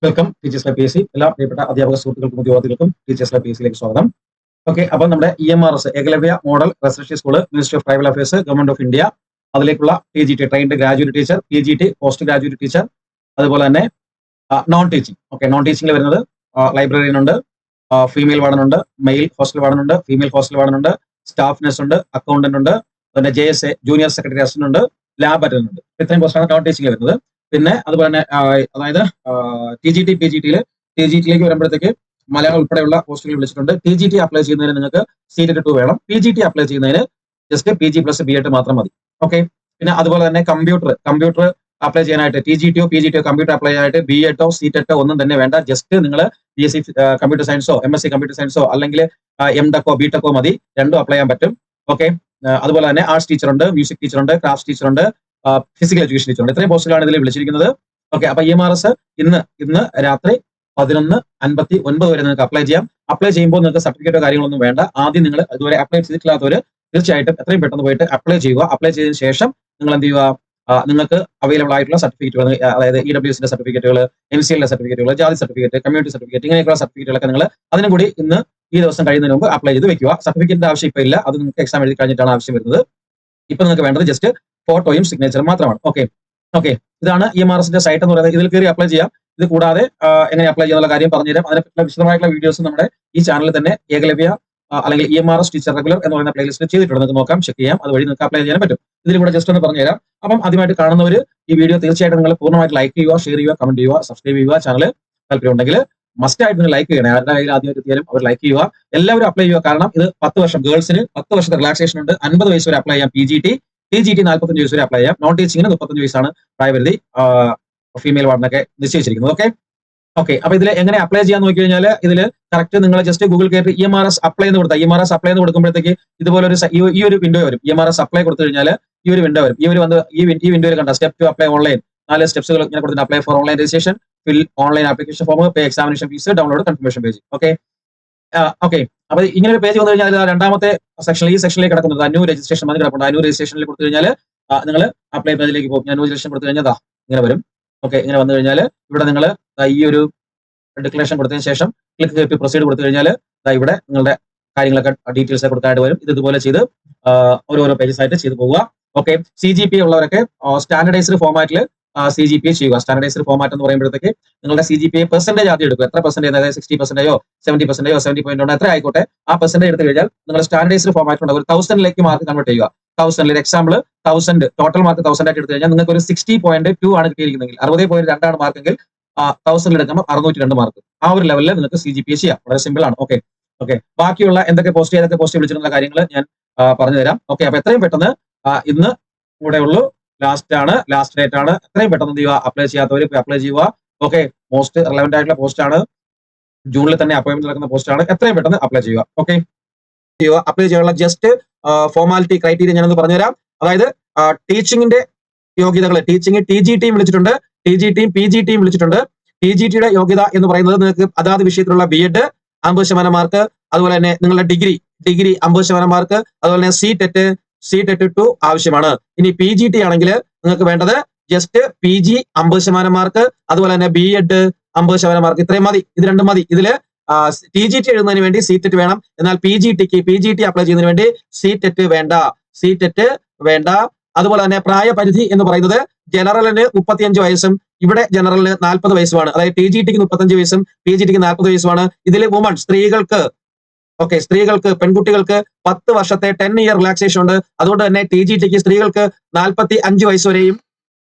Welcome teachers live PSC. എല്ലാ പ്രിയപ്പെട്ട അധ്യാപക സുഹൃത്തുക്കൾക്കും ഉദ്യോഗാർത്ഥികൾക്കും ടീച്ചേഴ്സ് ലൈവ് PSC യിലേക്ക് സ്വാഗതം. ഓക്കെ, അപ്പോൾ നമ്മുടെ EMRS Eklavya model residential school, ministry of tribal affairs, government of India, അതിലേക്കുള്ള TGT trained graduate teacher, PGT post graduate teacher, അതുപോലെ തന്നെ നോൺ ടീച്ചിങ്. ഓക്കെ, നോൺ ടീച്ചിങ്ങിൽ വരുന്നത് ലൈബ്രറിയൻ ഉണ്ട്, ഫീമെയിൽ വാർഡൻ ഉണ്ട്, മെയിൽ ഹോസ്റ്റൽ വാർഡൻ ഉണ്ട്, ഫീമെയിൽ ഹോസ്റ്റൽ വാർഡൻ ഉണ്ട്, staff nurse ഉണ്ട്, അക്കൗണ്ടന്റ് ഉണ്ട്, പിന്നെ JSA ജൂനിയർ സെക്രട്ടറി അസിസ്റ്റന്റ് ഉണ്ട്, ലാബ് അറ്റൻഡന്റ് ഉണ്ട്. ഇത്രയും പോസ്റ്റാണ് നോൺ ടീച്ചിങ്ങിൽ വരുന്നത്. പിന്നെ അതുപോലെ തന്നെ അതായത് TGT PGT-യിലേക്ക് വരുമ്പോഴത്തേക്ക് മലയാളം ഉൾപ്പെടെയുള്ള പോസ്റ്റുകൾ വിളിച്ചിട്ടുണ്ട്. TGT അപ്ലൈ ചെയ്യുന്നതിന് നിങ്ങൾക്ക് C.2 വേണം. PGT അപ്ലൈ ചെയ്യുന്നതിന് ജസ്റ്റ് PG പ്ലസ് B.Ed മാത്രം മതി. ഓക്കെ, പിന്നെ അതുപോലെ തന്നെ കമ്പ്യൂട്ടർ അപ്ലൈ ചെയ്യാനായിട്ട് TGT-യോ PGT-യോ കമ്പ്യൂട്ടർ അപ്ലൈ ചെയ്യാനായിട്ട് B.Ed-ഓ C.TET-ഓ ഒന്നും തന്നെ വേണ്ട. ജസ്റ്റ് നിങ്ങൾ BSc കമ്പ്യൂട്ടർ സയൻസോ MSc കമ്പ്യൂട്ടർ സയൻസോ അല്ലെങ്കിൽ MTech-ഓ B.Tech-ഓ മതി. രണ്ടും അപ്ലൈ ചെയ്യാൻ പറ്റും. ഓക്കെ, അതുപോലെ തന്നെ ആർട്സ് ടീച്ചർ ഉണ്ട്, മ്യൂസിക് ടീച്ചർ ഉണ്ട്, ക്രാഫ്റ്റ് ടീച്ചർ ഉണ്ട്, ഫിസിക്കൽ എഡ്യൂക്കേഷൻ ടീച്ചർ ഉണ്ട്. ഇത്രയും പോസ്റ്റുകളാണ് ഇതിൽ വിളിച്ചിരിക്കുന്നത്. ഓക്കെ, അപ്പൊ EMRS ഇന്ന് രാത്രി 11:59 വരെ നിങ്ങൾക്ക് അപ്ലൈ ചെയ്യാം. അപ്ലൈ ചെയ്യുമ്പോൾ നിങ്ങൾക്ക് സർട്ടിഫിക്കറ്റോ കാര്യങ്ങളൊന്നും വേണ്ട. ആദ്യം നിങ്ങൾ ഇതുവരെ അപ്ലൈ ചെയ്തിട്ടില്ലാത്തവർ തീർച്ചയായിട്ടും എത്രയും പെട്ടെന്ന് പോയിട്ട് അപ്ലൈ ചെയ്യുക. അപ്ലൈ ചെയ്തതിനു ശേഷം നിങ്ങൾ എന്ത് ചെയ്യുക, നിങ്ങൾക്ക് അവൈലബിൾ ആയിട്ടുള്ള സർട്ടിഫിക്കറ്റുകൾ, അതായത് EWS-ന്റെ സർട്ടിഫിക്കറ്റുകൾ, NCL-ന്റെ സർട്ടിഫിക്കറ്റുകൾ, ജാതി സർട്ടിഫിക്കറ്റ്, കമ്മ്യൂണിറ്റി സർട്ടിഫിക്കറ്റ്, ഇങ്ങനെയൊക്കെയുള്ള സർട്ടിഫിക്കറ്റുകളൊക്കെ നിങ്ങൾ അതിനും കൂടി ഈ ദിവസം കഴിയുന്നതിന് മുമ്പ് അപ്ലൈ ചെയ്ത് വെക്കുക. സർട്ടിഫിക്കറ്റിന്റെ ആവശ്യം ഇപ്പൊ ഇല്ല, അത് നിങ്ങൾക്ക് എക്സാം എഴുതി കഴിഞ്ഞിട്ടാണ് ആവശ്യം വരുന്നത്. ഇപ്പൊ നിങ്ങൾക്ക് വേണ്ടത് ജസ്റ്റ് ഫോട്ടോയും സിഗ്നേച്ചറും മാത്രമാണ്. ഓക്കെ, ഇതാണ് EMRS-ന്റെ സൈറ്റ് എന്ന് പറയുന്നത്. ഇതിൽ കയറി അപ്ലൈ ചെയ്യാം. ഇത് കൂടാതെ എങ്ങനെ അപ്ലൈ ചെയ്യാനുള്ള കാര്യം പറഞ്ഞുതരാം. അതിനെപ്പറ്റി വിശദമായിട്ടുള്ള വീഡിയോസ് നമ്മുടെ ഈ ചാനലിൽ തന്നെ ഏകലവ്യ അല്ലെങ്കിൽ EMRS ടീച്ചർ റെഗുലർ എന്ന് പറയുന്ന പ്ലേലിസ്റ്റ് ചെയ്തിട്ടുണ്ട്. നിങ്ങൾക്ക് നോക്കാം, ചെക്ക് ചെയ്യാം. അതുവഴി നിങ്ങൾക്ക് അപ്ലൈ ചെയ്യാൻ പറ്റും. ഇതിലൂടെ ജസ്റ്റ് ഒന്ന് പറഞ്ഞുതരാം. അപ്പം ആദ്യമായിട്ട് കാണുന്നവർ ഈ വീഡിയോ തീർച്ചയായിട്ടും നിങ്ങൾ പൂർണ്ണമായിട്ട് ലൈക്ക് ചെയ്യുക, ഷെയർ ചെയ്യുക, കമന്റ് ചെയ്യുക, സബ്സ്ക്രൈബ് ചെയ്യുക. ചാനൽ താല്പര്യം ഉണ്ടെങ്കിൽ മസ്റ്റ് ആയിട്ട് നിങ്ങൾ ലൈക്ക് ചെയ്യണേ. ആരുടെ കയ്യിൽ ആദ്യമായിട്ട് എത്തിയാലും അവർ ലൈക്ക് ചെയ്യുക. എല്ലാവരും അപ്ലൈ ചെയ്യുക. കാരണം ഇത് 10 വർഷം, ഗേൾസിന് 10 വർഷത്തെ റിലാക്സേഷൻ ഉണ്ട്. 50 വയസ്സ് വരെ അപ്ലൈ ചെയ്യാം. TGT 45 വയസ്സ് വരെ അപ്ലൈ ചെയ്യാം. നോൺ ടീച്ചിങ്ങിന് 35 വയസ്സാണ് പ്രായപരിധി ഫീമെയിൽ വാർഡിനൊക്കെ നിശ്ചയിച്ചിരിക്കുന്നത്. ഓക്കെ, അപ്പൊ ഇതിൽ എങ്ങനെ അപ്ലൈ ചെയ്യാൻ നോക്കി കഴിഞ്ഞാൽ ഇതിൽ കറക്റ്റ് നിങ്ങൾ ജസ്റ്റ് ഗൂഗിൾ കയറി EMRS അപ്ലൈ എന്ന് കൊടുത്താൽ EMRS അപ്ലൈ എന്ന് കൊടുക്കുമ്പോഴത്തേക്ക് ഇതുപോലെ ഈ ഒരു വിൻഡോ വരും. EMRS അപ്ലൈ കൊടുത്തു കഴിഞ്ഞാൽ ഈ ഒരു വിൻഡോ വരും. ഈ വിൻഡോയിൽ കണ്ട സ്റ്റെപ്പ് ടു അപ്ലൈ ഓൺലൈൻ 4 സ്റ്റെപ്സുകൾ ഇങ്ങനെ കൊടുത്തിട്ട് apply for online registration, fill online application form, pay examination fees, download confirmation page. Okay, അപ്പൊ ഇങ്ങനെ ഒരു പേജ് വന്നു കഴിഞ്ഞാൽ രണ്ടാമത്തെ സെക്ഷനിൽ, ഈ സെക്ഷനിലേക്ക് കിടക്കുന്നത് അന്യൂ രജിസ്ട്രേഷൻ വന്ന് കിടപ്പുണ്ട്. അന്യൂ രജിസ്ട്രേഷനിൽ കൊടുത്തു കഴിഞ്ഞാൽ നിങ്ങൾ അപ്ലൈ പേജിലേക്ക് പോകും. ഞാൻ രജിസ്ട്രേഷൻ കൊടുത്തു കഴിഞ്ഞാൽ ഇങ്ങനെ വരും. ഓക്കെ, ഇങ്ങനെ വന്നു കഴിഞ്ഞാൽ ഇവിടെ നിങ്ങൾ ഈ ഒരു ഡിക്ലറേഷൻ കൊടുത്തതിന് ശേഷം ക്ലിക്ക് ടു പ്രൊസീഡ് കൊടുത്തു കഴിഞ്ഞാൽ ഇവിടെ നിങ്ങളുടെ കാര്യങ്ങളൊക്കെ ഡീറ്റെയിൽസ് കൊടുക്കാനായിട്ട് വരും. ഇതുപോലെ ചെയ്ത് ഓരോരോ പേജസ് ആയിട്ട് ചെയ്ത് പോവുക. ഓക്കെ, CGPA ഉള്ളവരൊക്കെ സ്റ്റാൻഡർഡൈസ്ഡ് ഫോമാറ്റിൽ CGPA ചെയ്യുക. സ്റ്റാൻഡർഡൈസ്ഡ് ഫോമാറ്റ് എന്ന് പറയുമ്പോഴത്തേക്ക് നിങ്ങളുടെ CGPA പെർസെന്റേജ് ആദ്യം എടുക്കുക. എത്ര പെർസെന്റേജ്, അതായത് 60%, 70%, 70.1 എത്ര ആയിക്കോട്ടെ, ആ പെർസെന്റേജ് എടുത്തു കഴിഞ്ഞാൽ നിങ്ങൾ സ്റ്റാൻഡർഡൈസ്ഡ് ഫോമാറ്റ് ഉണ്ട്. ഒരു 1000-ലേക്ക് മാർക്ക് കൺവേർട്ട് ചെയ്യുക. 1000 എക്സാമ്പിൾ 1000 ടോട്ടൽ മാർക്ക് 1000 ആയിട്ട് എടുത്തു കഴിഞ്ഞാൽ നിങ്ങൾക്ക് ഒരു 60.2 ആണ് കിട്ടിയിരിക്കുന്നതെങ്കിൽ, 60.2 ആണ് മാർക്കെങ്കിൽ 1000 എടുക്കുമ്പോൾ 602 മാർക്ക്. ആ ഒരു ലെവലിൽ നിങ്ങൾക്ക് CGPA ചെയ്യാം. വളരെ സിമ്പിൾ ആണ്. ഓക്കെ, ബാക്കിയുള്ള ഏതൊക്കെ പോസ്റ്റ് വിളിച്ചിട്ടുള്ള കാര്യങ്ങൾ ഞാൻ പറഞ്ഞുതരാം. ഓക്കെ, അപ്പൊ എത്രയും പെട്ടെന്ന് ഇന്ന് കൂടെ ഉള്ളൂ, ലാസ്റ്റ് ഡേറ്റ് ആണ്. എത്രയും പെട്ടെന്ന് ചെയ്യുക. അപ്ലൈ ചെയ്യാത്തവർ അപ്ലൈ ചെയ്യുക. ഓക്കെ, മോസ്റ്റ് റെലവെന്റ് ആയിട്ടുള്ള പോസ്റ്റ് ആണ്. ജൂണിൽ തന്നെ അപ്പോയിന്റ്മെന്റ് നടക്കുന്ന പോസ്റ്റ് ആണ്. എത്രയും പെട്ടെന്ന് അപ്ലൈ ചെയ്യുക. ഓക്കെ, അപ്ലൈ ചെയ്യാനുള്ള ജസ്റ്റ് ഫോർമാലിറ്റി ക്രൈറ്റീരിയ ഞാനൊന്ന് പറഞ്ഞുതരാം. അതായത് ടീച്ചിങ്ങിന്റെ യോഗ്യതകൾ, TGT-യും വിളിച്ചിട്ടുണ്ട്, TGT-യും PGT-യും വിളിച്ചിട്ടുണ്ട്. TGT-യുടെ യോഗ്യത എന്ന് പറയുന്നത് നിങ്ങൾക്ക് അതാത് വിഷയത്തിലുള്ള B.Ed 50% മാർക്ക്, അതുപോലെ തന്നെ നിങ്ങളുടെ ഡിഗ്രി 50% മാർക്ക്, അതുപോലെ തന്നെ C.TET 2 ആവശ്യമാണ്. ഇനി PGT ആണെങ്കിൽ നിങ്ങൾക്ക് വേണ്ടത് ജസ്റ്റ് PG 50% മാർക്ക്, അതുപോലെ തന്നെ B.Ed 50% മാർക്ക്. ഇത്രയും മതി, ഇത് രണ്ടും മതി. ഇതില് TGT എഴുതുന്നതിന് വേണ്ടി C.TET വേണം. എന്നാൽ PGT അപ്ലൈ ചെയ്യുന്നതിന് വേണ്ടി C.TET വേണ്ട. അതുപോലെ തന്നെ പ്രായപരിധി എന്ന് പറയുന്നത് ജനറലിന് 35 വയസ്സും ഇവിടെ ജനറലിന് 40 വയസ്സുമാണ്. അതായത് TGT-ക്ക് 35 വയസ്സും PGT-ക്ക് 40 വയസ്സുമാണ്. ഇതിൽ സ്ത്രീകൾക്ക് പെൺകുട്ടികൾക്ക് 10 വർഷത്തെ 10-year റിലാക്സേഷൻ ഉണ്ട്. അതുകൊണ്ട് തന്നെ TGT-ക്ക് സ്ത്രീകൾക്ക് 45 വയസ്സ് വരെയും,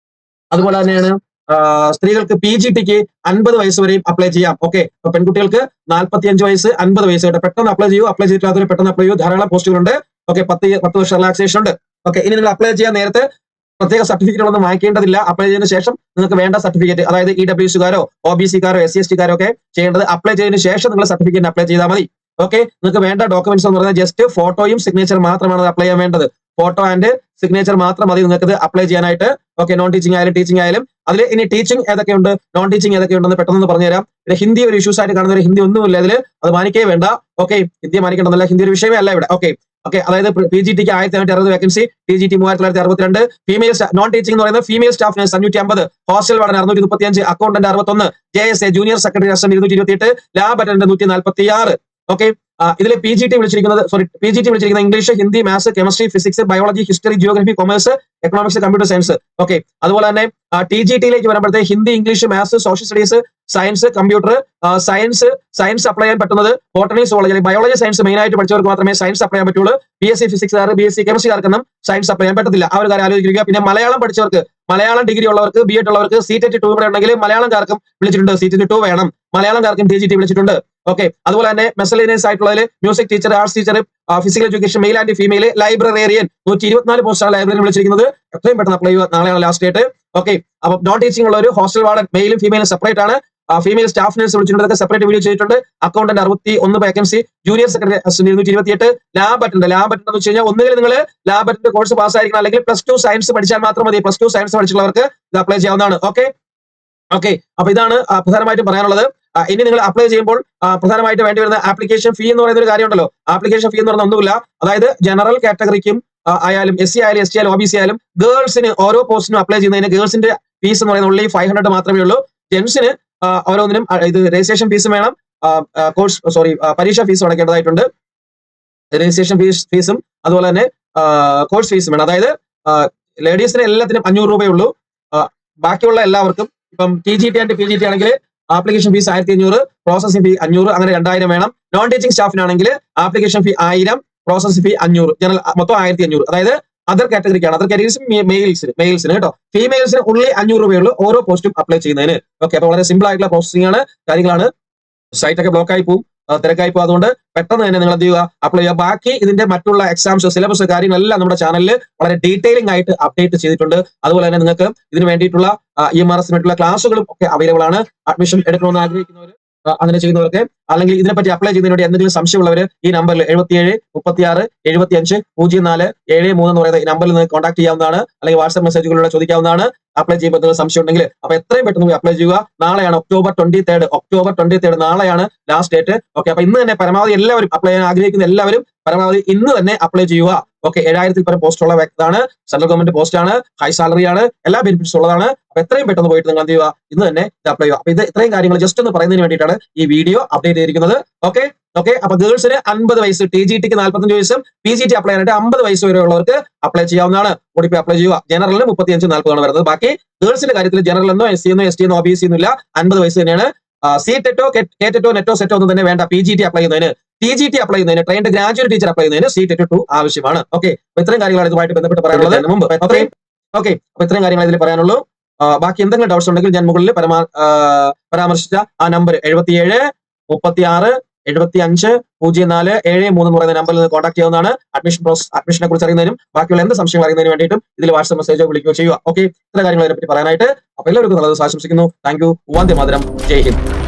അതുപോലെ തന്നെയാണ് സ്ത്രീകൾക്ക് PGT-ക്ക് 50 വയസ്സ് വരെയും അപ്ലൈ ചെയ്യാം. ഓക്കെ, അപ്പൊ പെൺകുട്ടികൾക്ക് 45 വയസ്സ് 50 വയസ്സ് കേട്ടോ. പെട്ടെന്ന് അപ്ലൈ ചെയ്യൂ. അപ്ലൈ ചെയ്തിട്ടില്ലാത്തവർ പെട്ടെന്ന് അപ്ലൈ ചെയ്യൂ. ധാരാളം പോസ്റ്റുകളുണ്ട്. ഓക്കെ, 10 വർഷം റിലാക്സേഷൻ ഉണ്ട്. ഓക്കെ, ഇനി നിങ്ങൾ അപ്ലൈ ചെയ്യാൻ നേരത്തെ പ്രത്യേക സർട്ടിഫിക്കറ്റുകളൊന്നും വാങ്ങിക്കേണ്ടതില്ല. അപ്ലൈ ചെയ്തതിനു ശേഷം നിങ്ങൾക്ക് വേണ്ട സർട്ടിഫിക്കറ്റ്, അതായത് EWS-കാരോ OBC-കാരോ SC/ST-കാരോ ഒക്കെ ചെയ്യേണ്ടത് അപ്ലൈ ചെയ്തതിനു ശേഷം നിങ്ങൾ സർട്ടിഫിക്കറ്റ് അപ്ലൈ ചെയ്താൽ മതി. ഓക്കെ, നിങ്ങൾക്ക് വേണ്ട ഡോക്യുമെന്റ്സ് എന്ന് പറയുന്നത് ജസ്റ്റ് ഫോട്ടോയും സിഗ്നേച്ചർ മാത്രമാണ് അപ്ലൈ ചെയ്യാൻ വേണ്ടത്. ഫോട്ടോ ആൻഡ് സിഗ്നേച്ചർ മാത്രം മതി നിങ്ങൾക്ക് ഇത് അപ്ലൈ ചെയ്യാനായിട്ട്. ഓക്കെ, നോൺ ടീച്ചിങ് ആയാലും ടീച്ചിങ് ആയാലും. അതിൽ ഇനി ടീച്ചിങ് ഏതൊക്കെയുണ്ട്, നോൺ ടീച്ചിങ് ഏതൊക്കെയുണ്ടെന്ന് പെട്ടെന്ന് പറഞ്ഞുതരാം. പിന്നെ ഹിന്ദി ഒരു ഇഷ്യൂസ് ആയിട്ട് കാണുന്നവർ ഹിന്ദി ഒന്നുമില്ല ഇതിൽ, അത് മാനിക്കേ വേണ്ട. ഓക്കെ, ഹിന്ദി മാനിക്കേണ്ടതല്ല, ഹിന്ദി ഒരു വിഷയമേ അല്ല ഇവിടെ. ഓക്കെ, ഓക്കെ, അതായത് PGT-ക്ക് 1760 vacancy, TGT 3962, female non teaching എന്ന് പറയുന്നത് female staff nurse 550, hostel warden 635, accountant 61, JSA junior secretary assistant 228, lab attendant 146. Okay, ഇതിൽ PGT വിളിച്ചിരിക്കുന്ന English, Hindi, maths, chemistry, physics, biology, history, geography, commerce, economics, computer science. Okay, അതുപോലെ തന്നെ TGT-യിലേക്ക് വരുമ്പോഴത്തേക്ക് Hindi, English, maths, social studies, science, computer, science apply ചെയ്യാൻ പറ്റുന്നത് botany, zoology, biology, science main ആയിട്ട് പഠിച്ചവർക്ക് മാത്രമേ സയൻസ് അപ്ലൈ ചെയ്യാൻ പറ്റുള്ളൂ. BSc ഫിസിക്സ്, BSc കെമിസ്ട്രിക്കാർക്കൊന്നും സയൻസ് അപ്ലൈ ചെയ്യാൻ പറ്റത്തില്ല. ആ ഒരു കാര്യം ആലോചിക്കുക. പിന്നെ മലയാളം പഠിച്ചവർക്ക്, മലയാളം ഡിഗ്രി ഉള്ളവർക്ക്, BEd ഉള്ളവർക്ക്, CTET 2 ഇവിടെ ഉണ്ടെങ്കിൽ മലയാളംകാർക്കും വിളിച്ചിട്ടുണ്ട്. CTET 2 വേണം, മലയാളംകാർക്കും TGT വിളിച്ചിട്ടുണ്ട്. ഓക്കെ, അതുപോലെ തന്നെ മെസലേനിയസ് ആയിട്ടുള്ളതിൽ music teacher, arts teacher, physical education male and female, librarian 124 പോസ്റ്റാണ് ലൈബ്രറിയിൽ വിളിച്ചിരിക്കുന്നത്. എത്രയും പെട്ടെന്ന് അപ്ലൈ ചെയ്യുക, നാളെയാണ് ലാസ്റ്റ് ഡേറ്റ്. ഓക്കെ, അപ്പൊ നോൺ ടീച്ചിങ് ഉള്ള ഒരു ഹോസ്റ്റൽ വാർഡൻ മെയിലും ഫീമെയിലും സെപ്പറേറ്റ് ആണ്. ഫീമെയിൽ സ്റ്റാഫ് നഴ്സ് വിളിച്ചിട്ടുണ്ട്, സെപ്പറേറ്റ് വീഡിയോ ചെയ്തിട്ടുണ്ട്. Accountant 61 vacancy, junior secretary assistant 228, lab attend എന്ന് വെച്ച് കഴിഞ്ഞാൽ ഒന്നുകിൽ നിങ്ങൾ ലാബ് അറ്റൻഡ് കോഴ്സ് പാസ്സായിരിക്കണം, അല്ലെങ്കിൽ +2 സയൻസ് പഠിച്ചാൽ മാത്രം മതി. +2 സയൻസ് പഠിച്ചിട്ടുള്ളവർക്ക് ഇത് അപ്ലൈ ചെയ്യാവുന്നതാണ്. ഓക്കെ, അപ്പൊ ഇതാണ് പ്രധാനമായിട്ടും പറയാനുള്ളത്. ഇനി നിങ്ങൾ അപ്ലൈ ചെയ്യുമ്പോൾ പ്രധാനമായിട്ട് വേണ്ടി വരുന്ന ആപ്ലിക്കേഷൻ ഫീ എന്ന് പറയുന്ന ഒരു കാര്യമുണ്ടല്ലോ. ആപ്ലിക്കേഷൻ ഫീ എന്ന് പറഞ്ഞാൽ ഒന്നുമില്ല, അതായത് ജനറൽ കാറ്റഗറിക്കും ആയാലും SC ആയാലും ST ആയാലും OBC ആയാലും ഗേൾസിന് ഓരോ പോസ്റ്റിനും അപ്ലൈ ചെയ്യുന്നതിന് ഗേൾസിന്റെ ഫീസ് എന്ന് പറയുന്നത് only 500 മാത്രമേ ഉള്ളൂ. ജെൻസിന് ഓരോന്നിനും ഇത് രജിസ്ട്രേഷൻ ഫീസും വേണം, പരീക്ഷ ഫീസും അടയ്ക്കേണ്ടതായിട്ടുണ്ട്. രജിസ്ട്രേഷൻ ഫീസും അതുപോലെ തന്നെ കോഴ്സ് ഫീസും വേണം. അതായത് ലേഡീസിന് എല്ലാത്തിനും 500 രൂപയേ ഉള്ളൂ. ബാക്കിയുള്ള എല്ലാവർക്കും ഇപ്പം TGT ആൻഡ് PGT ആണെങ്കിൽ ആപ്ലിക്കേഷൻ ഫീസ് 1500, പ്രോസസിംഗ് ഫീ 500, അങ്ങനെ 2000 വേണം. നോൺ ടീച്ചിങ് സ്റ്റാഫിനാണെങ്കിൽ application fee 1000, processing fee 500, general മൊത്തം 1500. അതായത് അതർ കാറ്റഗറിക്കാണ്. അതർ കാറ്റഗറീസ് മെയിൽസിന് കേട്ടോ. ഫീമെയിൽസിന് ഉള്ളി 500 രൂപയുള്ളൂ ഓരോ പോസ്റ്റും അപ്ലൈ ചെയ്യുന്നതിന്. ഓക്കെ, അപ്പൊ വളരെ സിമ്പിൾ ആയിട്ടുള്ള പ്രോസസിംഗ് ആണ്, കാര്യങ്ങളാണ്. സൈറ്റ് ഒക്കെ ബ്ലോക്ക് ആയി പോകും, തിരക്കായി പോകും. അതുകൊണ്ട് പെട്ടെന്ന് തന്നെ നിങ്ങൾ എന്ത് ചെയ്യുക, അപ്ലൈ ചെയ്യുക. ബാക്കി ഇതിന്റെ മറ്റുള്ള എക്സാംസ്, സിലബസ് കാര്യങ്ങളെല്ലാം നമ്മുടെ ചാനലിൽ വളരെ ഡീറ്റെയിലിംഗ് ആയിട്ട് അപ്ഡേറ്റ് ചെയ്തിട്ടുണ്ട്. അതുപോലെ തന്നെ നിങ്ങൾക്ക് ഇതിന് വേണ്ടിയിട്ടുള്ള EMRS വേണ്ടിയിട്ടുള്ള ക്ലാസ്സുകളും ഒക്കെ അവൈലബിൾ ആണ്. അഡ്മിഷൻ എടുക്കണമെന്ന് ആഗ്രഹിക്കുന്നവർ, അങ്ങനെ ചെയ്യുന്നവർക്ക്, അല്ലെങ്കിൽ ഇതിനെപ്പറ്റി അപ്ലൈ ചെയ്യുന്നതിന് വേണ്ടി എന്തെങ്കിലും സംശയമുള്ളവർ ഈ നമ്പറിൽ 77 36 75 04 73 എന്ന് പറയുന്ന ഈ നമ്പറിൽ നിന്ന് കോൺടാക്ട് ചെയ്യാവുന്നതാണ്, അല്ലെങ്കിൽ വാട്സ്ആപ്പ് മെസ്സേജുകളിലൂടെ ചോദിക്കാവുന്നതാണ്. അപ്ലൈ ചെയ്യുമ്പോൾ എന്തെങ്കിലും സംശയം ഉണ്ടെങ്കിൽ അപ്പൊ എത്രയും പെട്ടെന്ന് പോയി അപ്ലൈ ചെയ്യുക. നാളെയാണ് ഒക്ടോബർ 23 നാളെയാണ് ലാസ്റ്റ് ഡേറ്റ്. ഓക്കെ, അപ്പൊ ഇന്ന് തന്നെ പരമാവധി എല്ലാവരും അപ്ലൈ ചെയ്യാൻ ആഗ്രഹിക്കുന്ന എല്ലാവരും പരമാവധി ഇന്ന് തന്നെ അപ്ലൈ ചെയ്യുക. ഓക്കെ, 7000-ൽ പരം പോസ്റ്റ് ഉള്ള വ്യക്തിയാണ്, സെൻട്രൽ ഗവൺമെന്റ് പോസ്റ്റ് ആണ്, ഹൈ സാലറി ആണ്, എല്ലാ ബെനിഫിറ്റ്സ് ഉള്ളതാണ്. അപ്പൊ എത്രയും പെട്ടെന്ന് പോയിട്ട് നിങ്ങൾ എന്ത് ചെയ്യുക, ഇന്ന് തന്നെ ഇത് അപ്ലൈ ചെയ്യുക. അപ്പൊ ഇത്രയും കാര്യങ്ങൾ ജസ്റ്റ് ഒന്ന് പറയുന്നതിന് വേണ്ടിയിട്ടാണ് ഈ വീഡിയോ അപ്ഡേറ്റ് ചെയ്തിരിക്കുന്നത്. ഓക്കെ, അപ്പൊ ഗേൾസിന് 50 വയസ്സ്, TGT-ക്ക് 45 വയസ്സും, PGT അപ്ലൈ ചെയ്യാനായിട്ട് 50 വയസ്സ് വരെ ഉള്ളവർക്ക് അപ്ലൈ ചെയ്യാവുന്നതാണ്. ഓടിപ്പോയി അപ്ലൈ ചെയ്യുക. ജനറലിന് 35-40 ആണ് വരുന്നത്. ബാക്കി ഗേൾസിന്റെ കാര്യത്തിൽ ജനറൽ എന്നോ SC എന്നോ ST എന്നോ OBC ഒന്നും ഇല്ല, 50 വയസ്സ് തന്നെയാണ്. CTET-ഓ KTET-ഓ NET-ഓ SET-ഓ ഒന്നും തന്നെ വേണ്ട. PGT അപ്ലൈ ചെയ്യുന്നതിന്, TGT അപ്ലൈ ചെയ്യുന്നതിന്, ട്രെയിൻഡ് ഗ്രാജുവേറ്റ് ടീച്ചർ അപ്ലൈ ചെയ്യുന്നതിന് CTET 2 ആവശ്യമാണ്. ഓക്കെ, അപ്പൊ ഇത്രയും കാര്യങ്ങളാണ് ഇതുമായിട്ട് ബന്ധപ്പെട്ട് പറയാനുള്ളത് മുമ്പ്. ഓക്കെ, അപ്പൊ ഇത്രയും കാര്യങ്ങൾ ഇതിൽ പറയാനുള്ളൂ. ബാക്കി എന്തെങ്കിലും ഡൗട്ട്സ് ഉണ്ടെങ്കിൽ ഞാൻ മുകളിൽ പരാമർശിച്ച ആ നമ്പർ 77 36 75 04 73 എന്ന് പറയുന്ന നമ്പറിൽ നിന്ന് കോൺടാക്ട് ചെയ്യാവുന്നതാണ്. അഡ്മിഷനെ കുറിച്ച് അറിയുന്നതിനും ബാക്കിയുള്ള എന്ത് സംശയം അറിയുന്നതിന് വേണ്ടിയിട്ടും ഇതിൽ വാട്സ്ആപ്പ് മെസ്സേജോ വിളിക്കുകയോ ചെയ്യുക. ഓക്കെ, ഇത്ര കാര്യങ്ങൾ അതിനെപ്പറ്റി പറയാനായിട്ട്. അപ്പൊ എല്ലാവർക്കും നല്ലത് ആശംസിക്കുന്നു. Thank you. വന്ദേ മാതരം. ജയ് ഹിന്ദ്.